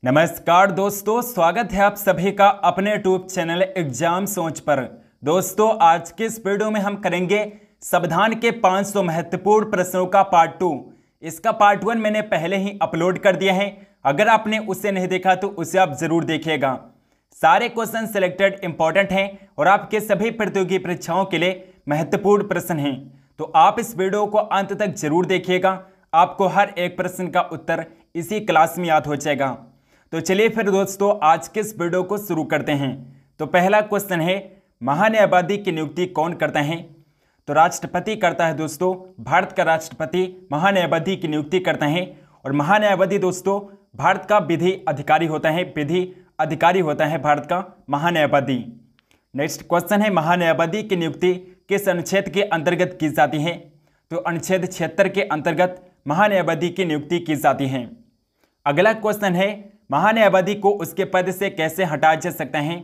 नमस्कार दोस्तों, स्वागत है आप सभी का अपने यूट्यूब चैनल एग्जाम सोच पर। दोस्तों, आज के इस वीडियो में हम करेंगे संविधान के 500 महत्वपूर्ण प्रश्नों का पार्ट 2। इसका पार्ट 1 मैंने पहले ही अपलोड कर दिया है। अगर आपने उसे नहीं देखा तो उसे आप जरूर देखिएगा। सारे क्वेश्चन सिलेक्टेड इंपॉर्टेंट हैं और आपके सभी प्रतियोगी परीक्षाओं के लिए महत्वपूर्ण प्रश्न हैं, तो आप इस वीडियो को अंत तक जरूर देखिएगा। आपको हर एक प्रश्न का उत्तर इसी क्लास में याद हो जाएगा। तो चलिए फिर दोस्तों, आज के इस वीडियो को शुरू करते हैं। तो पहला क्वेश्चन है, महान्यायवादी की नियुक्ति कौन करता है? तो राष्ट्रपति करता है दोस्तों। भारत का राष्ट्रपति महान्यायवादी की नियुक्ति करता है और महान्यायवादी दोस्तों भारत का विधि अधिकारी होता है। विधि अधिकारी होता है भारत का महान्यायवादी। नेक्स्ट क्वेश्चन है, महान्यायवादी की नियुक्ति किस अनुच्छेद के अंतर्गत की जाती है? तो अनुच्छेद 76 के अंतर्गत महान्यायवादी की नियुक्ति की जाती है। अगला क्वेश्चन है, महान्यायवादी को उसके पद से कैसे हटाया जा सकता है?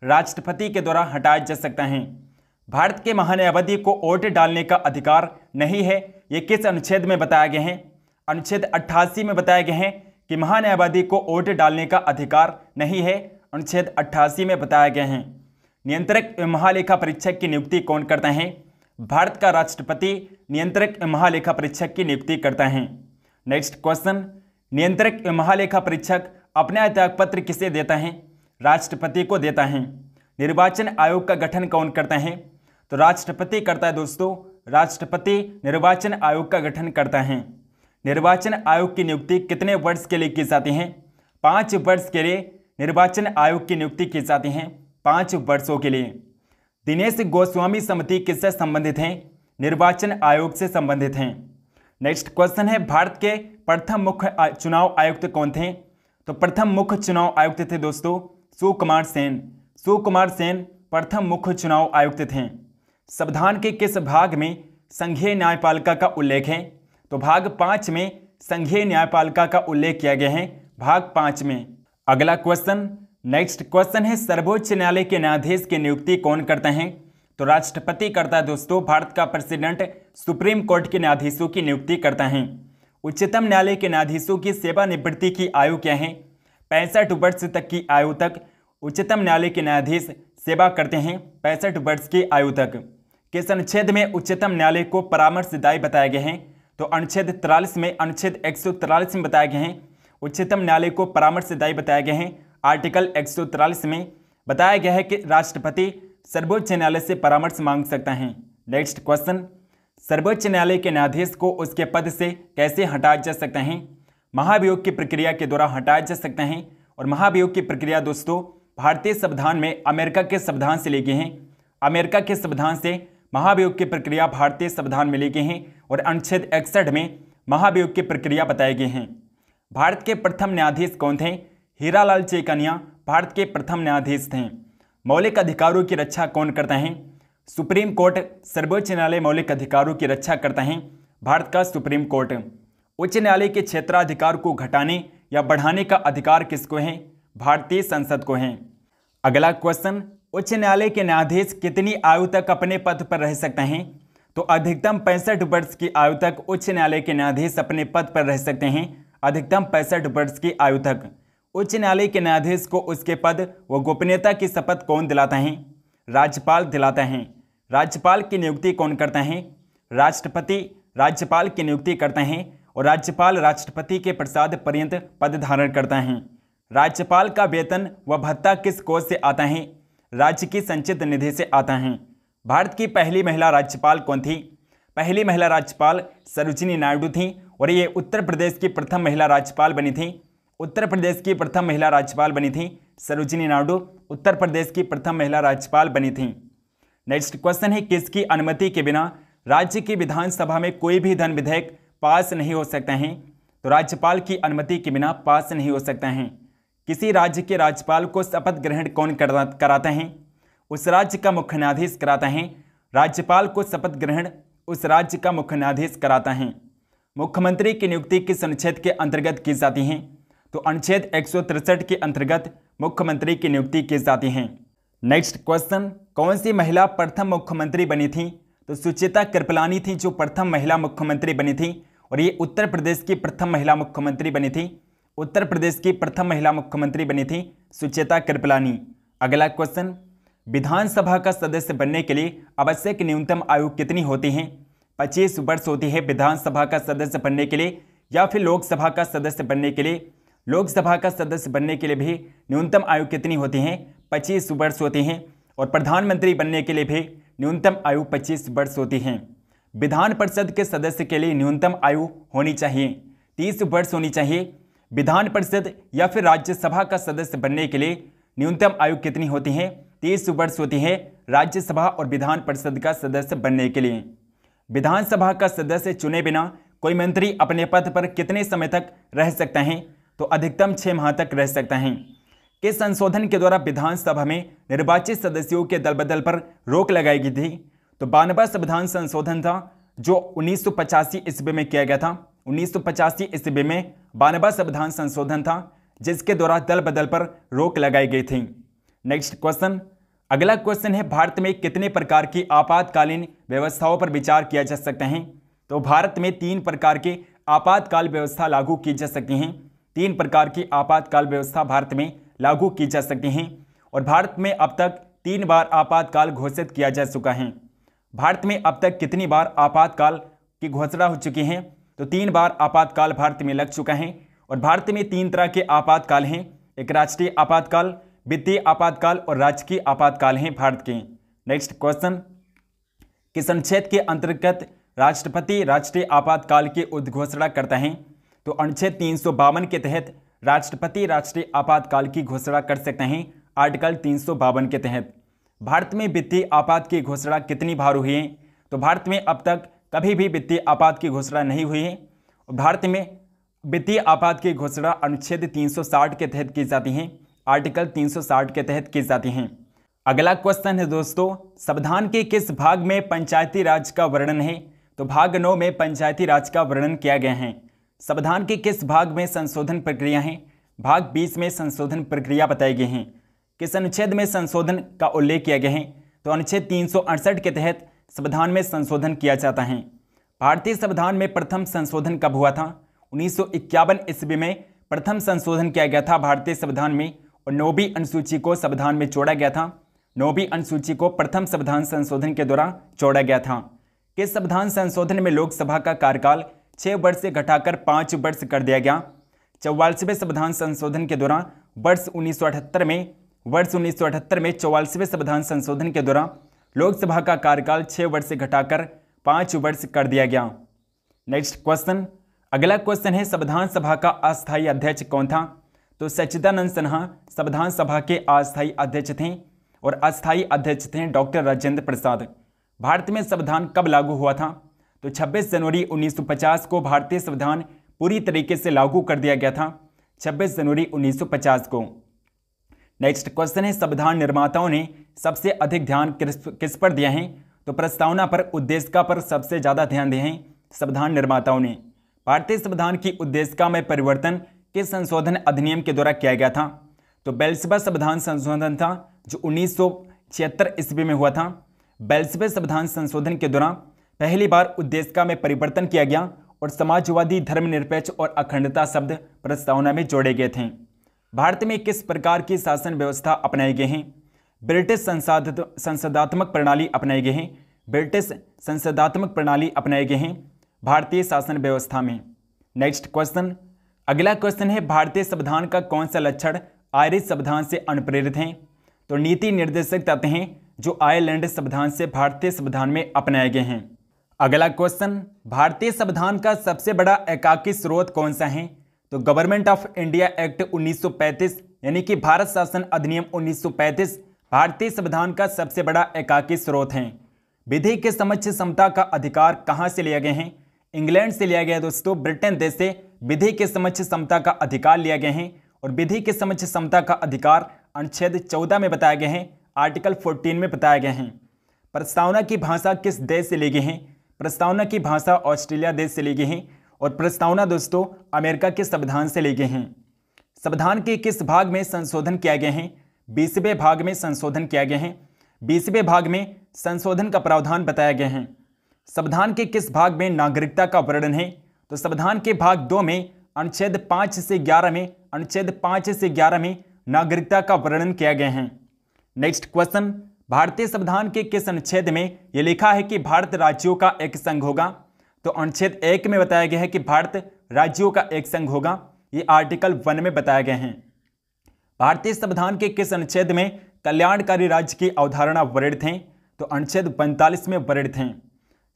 राष्ट्रपति के द्वारा हटाया जा सकता है। भारत के महान्यायवादी को वोट डालने का अधिकार नहीं है। ये किस अनुच्छेद में बताया गया है? अनुच्छेद 88 में बताया गया है कि महान्यायवादी को वोट डालने का अधिकार नहीं है। अनुच्छेद 88 में बताया गया है। नियंत्रक एवं महालेखा परीक्षक की नियुक्ति कौन करता है? भारत का राष्ट्रपति नियंत्रक एवं महालेखा परीक्षक की नियुक्ति करता है। नेक्स्ट क्वेश्चन, नियंत्रक एवं महालेखा परीक्षक अपना त्यागपत्र किसे देता है? राष्ट्रपति को देता है। निर्वाचन आयोग का गठन कौन करता है? तो राष्ट्रपति करता है दोस्तों। राष्ट्रपति निर्वाचन आयोग का गठन करता है। निर्वाचन आयोग की नियुक्ति कितने वर्ष के लिए की जाती है? 5 वर्ष के लिए निर्वाचन आयोग की नियुक्ति की जाती है। 5 वर्षों के लिए। दिनेश गोस्वामी समिति किससे संबंधित है? निर्वाचन आयोग से संबंधित हैं। नेक्स्ट क्वेश्चन है, भारत के प्रथम मुख्य चुनाव आयुक्त कौन थे? तो प्रथम मुख्य चुनाव आयुक्त थे दोस्तों सुकुमार सेन। सुकुमार सेन प्रथम मुख्य चुनाव आयुक्त थे। संविधान के किस भाग में संघीय न्यायपालिका का उल्लेख है? तो भाग 5 में संघीय न्यायपालिका का उल्लेख किया गया है, भाग 5 में। अगला क्वेश्चन, नेक्स्ट क्वेश्चन है, सर्वोच्च न्यायालय के न्यायाधीश की नियुक्ति कौन करता है? तो राष्ट्रपति करता है दोस्तों। भारत का प्रेसिडेंट सुप्रीम कोर्ट के न्यायाधीशों की नियुक्ति करता है। उच्चतम न्यायालय के न्यायाधीशों की सेवानिवृत्ति की आयु क्या है? 65 वर्ष तक की आयु तक उच्चतम न्यायालय के न्यायाधीश सेवा करते हैं। 65 वर्ष की आयु तक। किस अनुच्छेद में उच्चतम न्यायालय को परामर्शदायी बताया गया है? तो अनुच्छेद 43 में, अनुच्छेद 143 में बताया गया है उच्चतम न्यायालय को परामर्शदायी बताया गया है। आर्टिकल 143 में बताया गया है कि राष्ट्रपति सर्वोच्च न्यायालय से परामर्श मांग सकता है। नेक्स्ट क्वेश्चन, सर्वोच्च न्यायालय के न्यायाधीश को उसके पद से कैसे हटाया जा सकता है? महाभियोग की प्रक्रिया के द्वारा हटाया जा सकता है। और महाभियोग की प्रक्रिया दोस्तों भारतीय संविधान में अमेरिका के संविधान से ली गई है। अमेरिका के संविधान से महाभियोग की प्रक्रिया भारतीय संविधान में ली गई है और अनुच्छेद 61 में महाभियोग की प्रक्रिया बताई गई है। भारत के प्रथम न्यायाधीश कौन थे? हीरालाल चेकनिया भारत के प्रथम न्यायाधीश थे। मौलिक अधिकारों की रक्षा कौन करता है? Supreme court. सर्वोच्च न्यायालय मौलिक अधिकारों की रक्षा करता है, भारत का सुप्रीम कोर्ट। उच्च न्यायालय के क्षेत्राधिकार को घटाने या बढ़ाने का अधिकार किसको है? भारतीय संसद को है। अगला क्वेश्चन, उच्च न्यायालय के न्यायाधीश कितनी आयु तक अपने पद पर रह सकते हैं? तो अधिकतम 65 वर्ष की आयु तक उच्च न्यायालय के न्यायाधीश अपने पद पर रह सकते हैं। अधिकतम 65 वर्ष की आयु तक। उच्च न्यायालय के न्यायाधीश को उसके पद व गोपनीयता की शपथ कौन दिलाता है? राज्यपाल दिलाता है। राज्यपाल की नियुक्ति कौन करता है? राष्ट्रपति राज्यपाल की नियुक्ति करता है और राज्यपाल राष्ट्रपति के प्रसाद पर्यंत पद धारण करता है। राज्यपाल का वेतन व भत्ता किस कोष से आता है? राज्य की संचित निधि से आता है। भारत की पहली महिला राज्यपाल कौन थी? पहली महिला राज्यपाल सरोजिनी नायडू थी और ये उत्तर प्रदेश की प्रथम महिला राज्यपाल बनी थी। उत्तर प्रदेश की प्रथम महिला राज्यपाल बनी थी सरोजिनी नायडू। उत्तर प्रदेश की प्रथम महिला राज्यपाल बनी थी। नेक्स्ट क्वेश्चन है, किसकी अनुमति के बिना राज्य की विधानसभा में कोई भी धन विधेयक पास नहीं हो सकता है? तो राज्यपाल की अनुमति के बिना पास नहीं हो सकता है। किसी राज्य के राज्यपाल को शपथ ग्रहण कौन कराता है? उस राज्य का मुख्य न्यायाधीश कराता है। राज्यपाल को शपथ ग्रहण उस राज्य का मुख्य न्यायाधीश कराता है। मुख्यमंत्री की नियुक्ति किस अनुच्छेद के अंतर्गत की जाती है? तो अनुच्छेद 163 के अंतर्गत मुख्यमंत्री की नियुक्ति की जाती है। नेक्स्ट क्वेश्चन, कौन सी महिला प्रथम मुख्यमंत्री बनी थी? तो सुचेता कृपलानी थी जो प्रथम महिला मुख्यमंत्री बनी थी और ये उत्तर प्रदेश की प्रथम महिला मुख्यमंत्री बनी थी। उत्तर प्रदेश की प्रथम महिला मुख्यमंत्री बनी थी सुचेता कृपलानी। अगला क्वेश्चन, विधानसभा का सदस्य बनने के लिए आवश्यक न्यूनतम आयु कितनी होती है? 25 वर्ष होती है विधानसभा का सदस्य बनने के लिए, या फिर लोकसभा का सदस्य बनने के लिए। लोकसभा का सदस्य बनने के लिए भी न्यूनतम आयु कितनी होती है? 25 वर्ष होती है। और प्रधानमंत्री बनने के लिए भी न्यूनतम आयु 25 वर्ष होती है। विधान परिषद के सदस्य के लिए न्यूनतम आयु होनी चाहिए 30 वर्ष होनी चाहिए। विधान परिषद या फिर राज्यसभा का सदस्य बनने के लिए न्यूनतम आयु कितनी होती है? 30 वर्ष होती है राज्यसभा और विधान परिषद का सदस्य बनने के लिए। विधानसभा का सदस्य चुने बिना कोई मंत्री अपने पद पर कितने समय तक रह सकता है? तो अधिकतम 6 माह तक रह सकता है। किस संशोधन के द्वारा विधानसभा में निर्वाचित सदस्यों के दल बदल पर रोक लगाई गई थी? तो 92वां संविधान संशोधन था जो 1985 ईस्वी में किया गया था। 1985 ईस्वी में 92वां संविधान संशोधन था जिसके द्वारा दल बदल पर रोक लगाई गई थी। नेक्स्ट क्वेश्चन, अगला क्वेश्चन है, भारत में कितने प्रकार की आपातकालीन व्यवस्थाओं पर विचार किया जा सकता है? तो भारत में 3 प्रकार की आपातकाल व्यवस्था लागू की जा सकती हैं। 3 प्रकार की आपातकाल व्यवस्था भारत में लागू की जा सकती हैं और भारत में अब तक 3 बार आपातकाल घोषित किया जा चुका है। भारत में अब तक कितनी बार आपातकाल की घोषणा हो चुकी है? तो 3 बार आपातकाल भारत में लग चुका है। और भारत में 3 तरह के आपातकाल हैं, एक राष्ट्रीय आपातकाल, वित्तीय आपातकाल और राजकीय आपातकाल हैं भारत के। नेक्स्ट क्वेश्चन, किस अनुच्छेद के अंतर्गत राष्ट्रपति राष्ट्रीय आपातकाल की उद्घोषणा करता है? तो अनुच्छेद 352 के तहत राष्ट्रपति राष्ट्रीय आपातकाल की घोषणा कर सकते हैं, आर्टिकल 352 के तहत। भारत में वित्तीय आपात की घोषणा कितनी बार हुई है? तो भारत में अब तक कभी भी वित्तीय आपात की घोषणा नहीं हुई है। भारत में वित्तीय आपात की घोषणा अनुच्छेद 360 के तहत की जाती है, आर्टिकल 360 के तहत की जाती हैं। अगला क्वेश्चन है दोस्तों, संविधान के किस भाग में पंचायती राज का वर्णन है? तो भाग 9 में पंचायती राज का वर्णन किया गया है। संविधान के किस भाग में संशोधन प्रक्रिया है? भाग 20 में संशोधन प्रक्रिया बताई गई है। किस अनुच्छेद में संशोधन का उल्लेख किया गया है? तो अनुच्छेद 368 के तहत संविधान में संशोधन किया जाता है। भारतीय संविधान में प्रथम संशोधन कब हुआ था? 1951 ईस्वी में प्रथम संशोधन किया गया था भारतीय संविधान में और 9वीं अनुसूची को संविधान में जोड़ा गया था। 9वीं अनुसूची को प्रथम संविधान संशोधन के द्वारा जोड़ा गया था। किस संविधान संशोधन में लोकसभा का कार्यकाल 6 वर्ष से घटाकर 5 वर्ष कर दिया गया? 44वें संविधान संशोधन के दौरान वर्ष 1978 में 44वें संविधान संशोधन के दौरान लोकसभा का कार्यकाल 6 वर्ष से घटाकर 5 वर्ष कर दिया गया। नेक्स्ट क्वेश्चन, अगला क्वेश्चन है, संविधान सभा का अस्थायी अध्यक्ष कौन था? तो सच्चिदानंद सिन्हा संविधान सभा के अस्थायी अध्यक्ष थे और अस्थायी अध्यक्ष थे डॉक्टर राजेंद्र प्रसाद। भारत में संविधान कब लागू हुआ था? तो 26 जनवरी 1950 को भारतीय संविधान पूरी तरीके से लागू कर दिया गया था, 26 जनवरी 1950 को। नेक्स्ट क्वेश्चन है, संविधान निर्माताओं ने सबसे अधिक ध्यान किस पर दिया है? तो प्रस्तावना पर, उद्देशिका पर सबसे ज़्यादा ध्यान दिए हैं संविधान निर्माताओं ने। भारतीय संविधान की उद्देशिका में परिवर्तन किस संशोधन अधिनियम के द्वारा किया गया था? तो 42वां संविधान संशोधन था जो 1976 ईस्वी में हुआ था। 42वें संविधान संशोधन के दौरान पहली बार उद्देशिका में परिवर्तन किया गया और समाजवादी, धर्मनिरपेक्ष और अखंडता शब्द प्रस्तावना में जोड़े गए थे। भारत में किस प्रकार की शासन व्यवस्था अपनाई गई है? ब्रिटिश संसदात्मक प्रणाली अपनाई गई है। ब्रिटिश संसदात्मक प्रणाली अपनाई गई है भारतीय शासन व्यवस्था में। नेक्स्ट क्वेश्चन, अगला क्वेश्चन है, भारतीय संविधान का कौन सा लक्षण आयरिश संविधान से अनुप्रेरित है? तो नीति निर्देशक तत्व हैं जो आयरलैंड संविधान से भारतीय संविधान में अपनाए गए हैं। अगला क्वेश्चन, भारतीय संविधान का सबसे बड़ा एकाकी स्रोत कौन सा है? तो गवर्नमेंट ऑफ इंडिया एक्ट 1935 यानी कि भारत शासन अधिनियम 1935 भारतीय संविधान का सबसे बड़ा एकाकी स्रोत है। विधि के समक्ष समता का अधिकार कहाँ से लिया गया है? इंग्लैंड से लिया गया दोस्तों। ब्रिटेन देश से विधि के समक्ष समता का अधिकार लिया गया है और विधि के समक्ष समता का अधिकार अनुच्छेद 14 में बताया गया है, आर्टिकल 14 में बताया गया है। प्रस्तावना की भाषा किस देश से ली गई है? प्रस्तावना की भाषा ऑस्ट्रेलिया देश से ली गई है और प्रस्तावना दोस्तों अमेरिका के संविधान से ली गई हैं। संविधान के किस भाग में संशोधन किया गया है? 20वें भाग में संशोधन किया गया है। 20वें भाग में संशोधन का प्रावधान बताया गया है। संविधान के किस भाग में नागरिकता का वर्णन है? तो संविधान के भाग 2 में अनुच्छेद 5 से 11 में नागरिकता का वर्णन किया गया है। नेक्स्ट क्वेश्चन, भारतीय संविधान के किस अनुच्छेद में यह लिखा है कि भारत राज्यों का एक संघ होगा? तो अनुच्छेद 1 में बताया गया है कि भारत राज्यों का एक संघ होगा। ये आर्टिकल 1 में बताया गया है। भारतीय संविधान के किस अनुच्छेद में कल्याणकारी राज्य की अवधारणा वर्णित है? तो अनुच्छेद 45 में वर्णित है।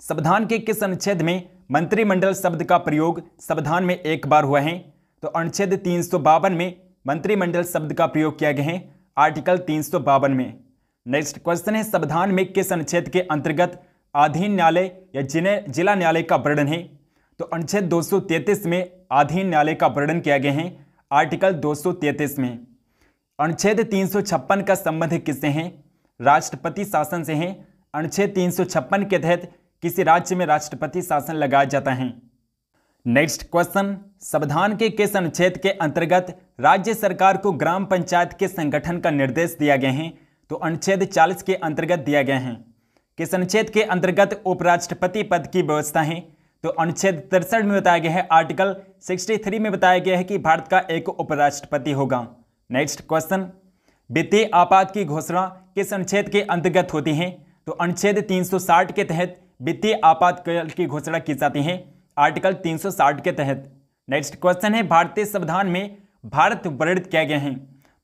संविधान के किस अनुच्छेद में मंत्रिमंडल शब्द का प्रयोग संविधान में एक बार हुआ है? तो अनुच्छेद 352 में मंत्रिमंडल शब्द का प्रयोग किया गया है, आर्टिकल 352 में। नेक्स्ट क्वेश्चन है, संविधान में किस अनुच्छेद के अंतर्गत अधीन न्यायालय या जिला न्यायालय का वर्णन है? तो अनुच्छेद 233 में अधीन न्यायालय का वर्णन किया गया है, आर्टिकल 233 में। अनुच्छेद 356 का संबंध किससे है? राष्ट्रपति शासन से है। अनुच्छेद 356 के तहत किसी राज्य में राष्ट्रपति शासन लगाया जाता है। नेक्स्ट क्वेश्चन, संविधान के किस अनुच्छेद के अंतर्गत राज्य सरकार को ग्राम पंचायत के संगठन का निर्देश दिया गया है? तो अनुच्छेद 40 के अंतर्गत दिया गया है। किस अनुच्छेद के अंतर्गत उपराष्ट्रपति पद की व्यवस्था है? तो अनुच्छेद 63 में बताया गया है, आर्टिकल 63 में बताया गया है कि भारत का एक उपराष्ट्रपति होगा। नेक्स्ट क्वेश्चन, वित्तीय आपात की घोषणा किस अनुच्छेद के अंतर्गत होती है? तो अनुच्छेद 360 के तहत वित्तीय आपातकाल की घोषणा की जाती है, आर्टिकल 360 के तहत। नेक्स्ट क्वेश्चन है, भारतीय संविधान में भारत वर्णित किया गया है।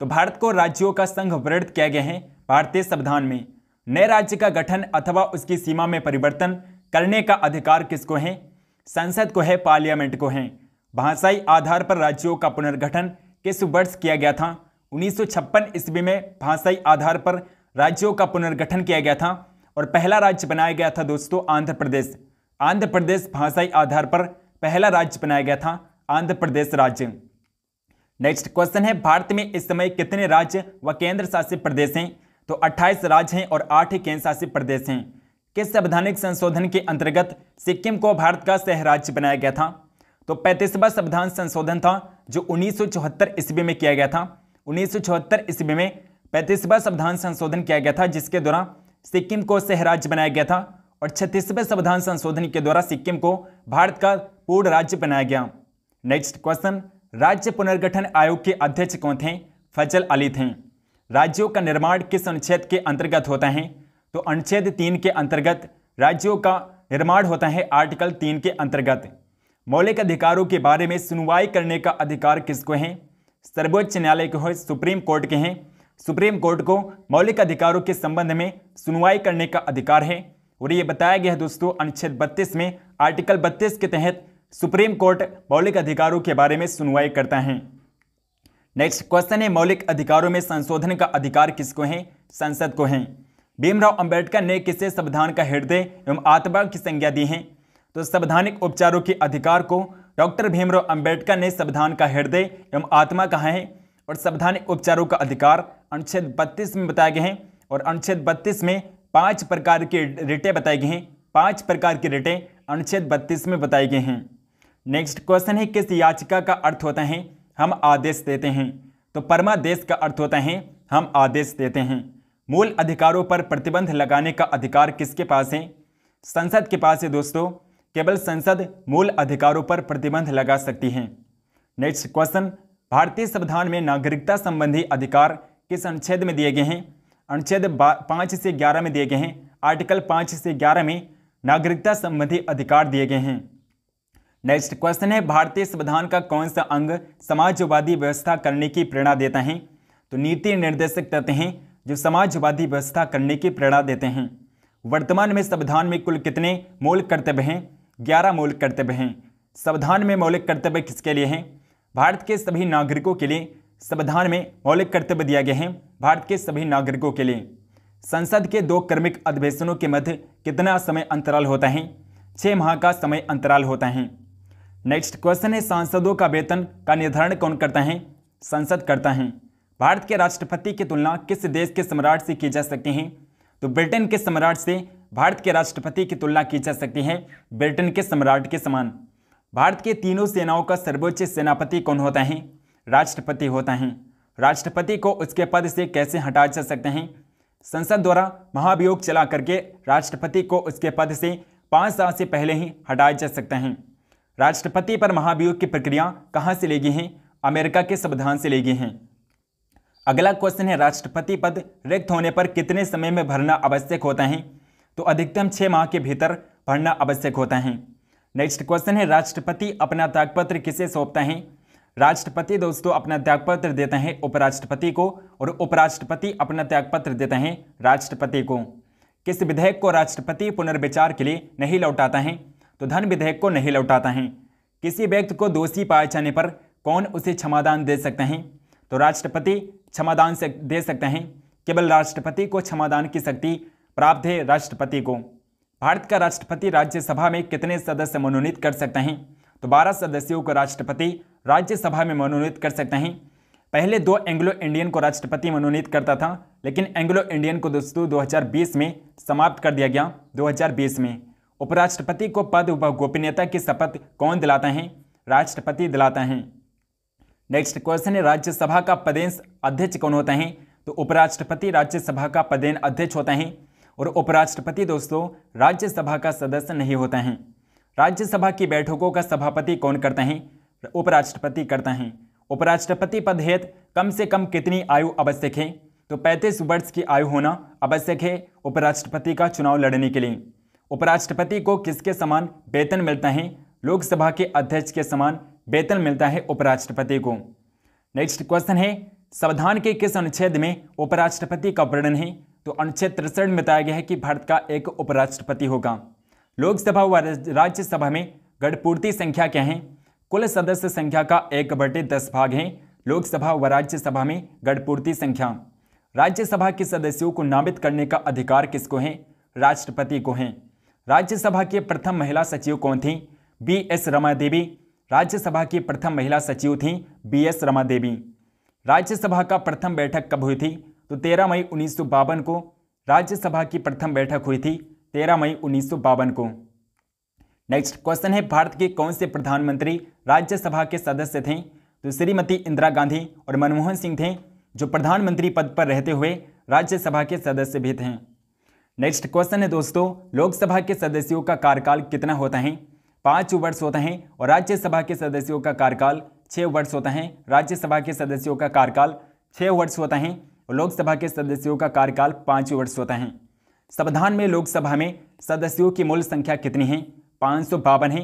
तो भारत को राज्यों का संघ वर्णित किया गया है भारतीय संविधान में। नए राज्य का गठन अथवा उसकी सीमा में परिवर्तन करने का अधिकार किसको है? संसद को है, पार्लियामेंट को है। भाषाई आधार पर राज्यों का पुनर्गठन किस वर्ष किया गया था? 1956 ईस्वी में भाषाई आधार पर राज्यों का पुनर्गठन किया गया था और पहला राज्य बनाया गया था दोस्तों आंध्र प्रदेश। आंध्र प्रदेश भाषाई आधार पर पहला राज्य बनाया गया था, आंध्र प्रदेश राज्य। नेक्स्ट क्वेश्चन है, भारत में इस समय कितने राज्य व केंद्र शासित प्रदेश हैं? तो 28 राज्य हैं और 8 केंद्र शासित प्रदेश हैं। किस संवैधानिक संशोधन के अंतर्गत सिक्किम को भारत का सह राज्य बनाया गया था? तो 35वां संविधान संशोधन था जो 1974 ईस्वी में किया गया था। 1974 ईस्वी में 35वां संविधान संशोधन किया गया था, जिसके द्वारा सिक्किम को सह राज्य बनाया गया था और 36वें संविधान संशोधन के द्वारा सिक्किम को भारत का पूर्ण राज्य बनाया गया। नेक्स्ट क्वेश्चन, राज्य पुनर्गठन आयोग के अध्यक्ष कौन थे? फजल अली थे। राज्यों का निर्माण किस अनुच्छेद के अंतर्गत होता है? तो अनुच्छेद 3 के अंतर्गत राज्यों का निर्माण होता है, आर्टिकल 3 के अंतर्गत। मौलिक अधिकारों के बारे में सुनवाई करने का अधिकार किसको है? सर्वोच्च न्यायालय को है, सुप्रीम कोर्ट के हैं। सुप्रीम कोर्ट को मौलिक अधिकारों के संबंध में सुनवाई करने का अधिकार है और ये बताया गया है दोस्तों अनुच्छेद 32 में, आर्टिकल 32 के तहत सुप्रीम कोर्ट मौलिक अधिकारों के बारे में सुनवाई करता है। नेक्स्ट क्वेश्चन है, मौलिक अधिकारों में संशोधन का अधिकार किसको है? संसद को है। भीमराव अंबेडकर ने किसे संविधान का हृदय एवं आत्मा की संज्ञा दी है? तो संवैधानिक उपचारों के अधिकार को डॉक्टर भीमराव अंबेडकर ने संविधान का हृदय एवं आत्मा कहा है और संवैधानिक उपचारों का अधिकार अनुच्छेद 32 में बताए गए हैं और अनुच्छेद 32 में 5 प्रकार की रिटें बताई गई हैं। 5 प्रकार की रिटें अनुच्छेद 32 में बताई गई हैं। नेक्स्ट क्वेश्चन है, किस याचिका का अर्थ होता है हम आदेश देते हैं? तो परमादेश का अर्थ होता है हम आदेश देते हैं। मूल अधिकारों पर प्रतिबंध लगाने का अधिकार किसके पास है? संसद के पास है दोस्तों। केवल संसद मूल अधिकारों पर प्रतिबंध लगा सकती है। नेक्स्ट क्वेश्चन, भारतीय संविधान में नागरिकता संबंधी अधिकार किस अनुच्छेद में दिए गए हैं? अनुच्छेद 5 से 11 में दिए गए हैं। आर्टिकल 5 से 11 में नागरिकता संबंधी अधिकार दिए गए हैं। नेक्स्ट क्वेश्चन है, भारतीय संविधान का कौन सा अंग समाजवादी व्यवस्था करने की प्रेरणा देता है? तो नीति निर्देशक तत्व हैं जो समाजवादी व्यवस्था करने की प्रेरणा देते हैं। वर्तमान में संविधान में कुल कितने मौलिक कर्तव्य हैं? 11 मौलिक कर्तव्य हैं। संविधान में मौलिक कर्तव्य किसके लिए हैं? भारत के सभी नागरिकों के लिए संविधान में मौलिक कर्तव्य दिया गया है, भारत के सभी नागरिकों के लिए। संसद के 2 क्रमिक अधिवेशनों के मध्य कितना समय अंतराल होता है? 6 माह का समय अंतराल होता है। नेक्स्ट क्वेश्चन है, सांसदों का वेतन का निर्धारण कौन करता है? संसद करता है। भारत के राष्ट्रपति की तुलना किस देश के सम्राट से की जा सकती है? तो ब्रिटेन के सम्राट से भारत के राष्ट्रपति की तुलना की जा सकती है, ब्रिटेन के सम्राट के समान। भारत के तीनों सेनाओं का सर्वोच्च सेनापति कौन होता है? राष्ट्रपति होता है। राष्ट्रपति को उसके पद से कैसे हटाया जा सकते हैं? संसद द्वारा महाभियोग चला करके राष्ट्रपति को उसके पद से 5 साल से पहले ही हटाया जा सकता है। राष्ट्रपति पर महाभियोग की प्रक्रिया कहां से ली गई है? अमेरिका के संविधान से ली गई हैं। अगला क्वेश्चन है, राष्ट्रपति पद रिक्त होने पर कितने समय में भरना आवश्यक होता है? तो अधिकतम 6 माह के भीतर भरना आवश्यक होता है। नेक्स्ट क्वेश्चन है, राष्ट्रपति अपना त्यागपत्र किसे सौंपता है? राष्ट्रपति दोस्तों अपना त्यागपत्र देता है उपराष्ट्रपति को और उपराष्ट्रपति अपना त्यागपत्र देता है राष्ट्रपति को। किस विधेयक को राष्ट्रपति पुनर्विचार के लिए नहीं लौटाता है? तो धन विधेयक को नहीं लौटाता है। किसी व्यक्ति को दोषी पाए जाने पर कौन उसे क्षमादान दे सकते हैं? तो राष्ट्रपति क्षमादान से दे सकते हैं। केवल राष्ट्रपति को क्षमादान की शक्ति प्राप्त है राष्ट्रपति को। भारत का राष्ट्रपति राज्यसभा में कितने सदस्य मनोनीत कर सकते हैं? तो 12 सदस्यों को राष्ट्रपति राज्यसभा में मनोनीत कर सकते हैं। पहले 2 एंग्लो इंडियन को राष्ट्रपति मनोनीत करता था, लेकिन एंग्लो इंडियन को दोस्तों 2020 में समाप्त कर दिया गया। 2020 में उपराष्ट्रपति को पद व गोपनीयता की शपथ कौन दिलाता है? राष्ट्रपति दिलाता है। नेक्स्ट क्वेश्चन है, राज्यसभा का पदेन अध्यक्ष कौन होता है? तो उपराष्ट्रपति राज्यसभा का पदेन अध्यक्ष होता है और उपराष्ट्रपति दोस्तों राज्यसभा का सदस्य नहीं होता है। राज्यसभा की बैठकों का सभापति कौन करता है? उपराष्ट्रपति करता है। उपराष्ट्रपति पद हेतु कम से कम कितनी आयु आवश्यक है? तो 35 वर्ष की आयु होना आवश्यक है उपराष्ट्रपति का चुनाव लड़ने के लिए। उपराष्ट्रपति को किसके समान वेतन मिलता है? लोकसभा के अध्यक्ष के समान वेतन मिलता है उपराष्ट्रपति को। नेक्स्ट क्वेश्चन है, संविधान के किस अनुच्छेद में उपराष्ट्रपति का वर्णन है? तो अनुच्छेद 63 में बताया गया है कि भारत का एक उपराष्ट्रपति होगा। लोकसभा व राज्यसभा में गणपूर्ति संख्या क्या है? कुल सदस्य संख्या का 1/10 भाग है लोकसभा व राज्यसभा में गणपूर्ति संख्या। राज्यसभा के सदस्यों को नामित करने का अधिकार किसको है? राष्ट्रपति को है। राज्यसभा की प्रथम महिला सचिव कौन थी? BS रमा देवी। राज्यसभा की प्रथम महिला सचिव थी BS रमा देवी। राज्यसभा का प्रथम बैठक कब हुई थी? तो 13 मई 1952 को राज्यसभा की प्रथम बैठक हुई थी 13 मई 1952 को। नेक्स्ट क्वेश्चन है, भारत के कौन से प्रधानमंत्री राज्यसभा के सदस्य थे? तो श्रीमती इंदिरा गांधी और मनमोहन सिंह थे, जो प्रधानमंत्री पद पर रहते हुए राज्यसभा के सदस्य भी थे। नेक्स्ट क्वेश्चन है दोस्तों, लोकसभा के सदस्यों का कार्यकाल कितना होता है? 5 वर्ष होता है और राज्यसभा के सदस्यों का कार्यकाल 6 वर्ष होता है। राज्यसभा के सदस्यों का कार्यकाल 6 वर्ष होता है और लोकसभा के सदस्यों का कार्यकाल 5 वर्ष होता है। संविधान में लोकसभा में सदस्यों की मूल संख्या कितनी है? 552 है,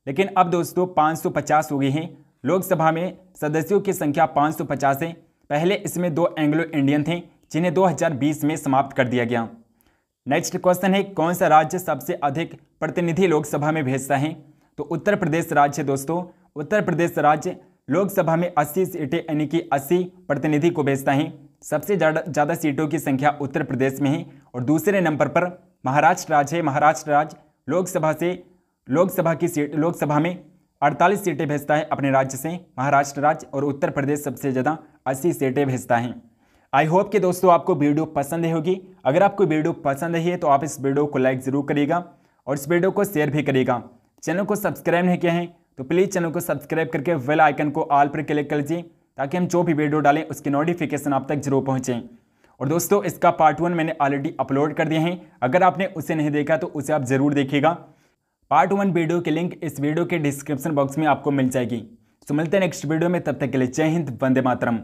लेकिन अब दोस्तों 550 हो गई है। लोकसभा में सदस्यों की संख्या 550 है। पहले इसमें 2 एंग्लो इंडियन थे, जिन्हें 2020 में समाप्त कर दिया गया। नेक्स्ट क्वेश्चन है, कौन सा राज्य सबसे अधिक प्रतिनिधि लोकसभा में भेजता है? तो उत्तर प्रदेश राज्य है दोस्तों। उत्तर प्रदेश राज्य लोकसभा में 80 सीटें यानी कि 80 प्रतिनिधि को भेजता है। सबसे ज़्यादा सीटों की संख्या उत्तर प्रदेश में है और दूसरे नंबर पर महाराष्ट्र राज्य है। महाराष्ट्र राज्य लोकसभा में 48 सीटें भेजता है अपने राज्य से महाराष्ट्र राज्य, और उत्तर प्रदेश सबसे ज़्यादा 80 सीटें भेजता है। आई होप कि दोस्तों आपको वीडियो पसंद आई होगी। अगर आपको वीडियो पसंद आई है तो आप इस वीडियो को लाइक ज़रूर करिएगा और इस वीडियो को शेयर भी करिएगा। चैनल को सब्सक्राइब नहीं किया है तो प्लीज़ चैनल को सब्सक्राइब करके बेल आइकन को ऑल पर क्लिक कर लीजिए, ताकि हम जो भी वीडियो डालें उसकी नोटिफिकेशन आप तक जरूर पहुँचें। और दोस्तों इसका पार्ट 1 मैंने ऑलरेडी अपलोड कर दिए हैं, अगर आपने उसे नहीं देखा तो उसे आप ज़रूर देखिएगा। पार्ट 1 वीडियो की लिंक इस वीडियो के डिस्क्रिप्शन बॉक्स में आपको मिल जाएगी। तो मिलते हैं नेक्स्ट वीडियो में, तब तक के लिए जय हिंद, वंदे मातरम।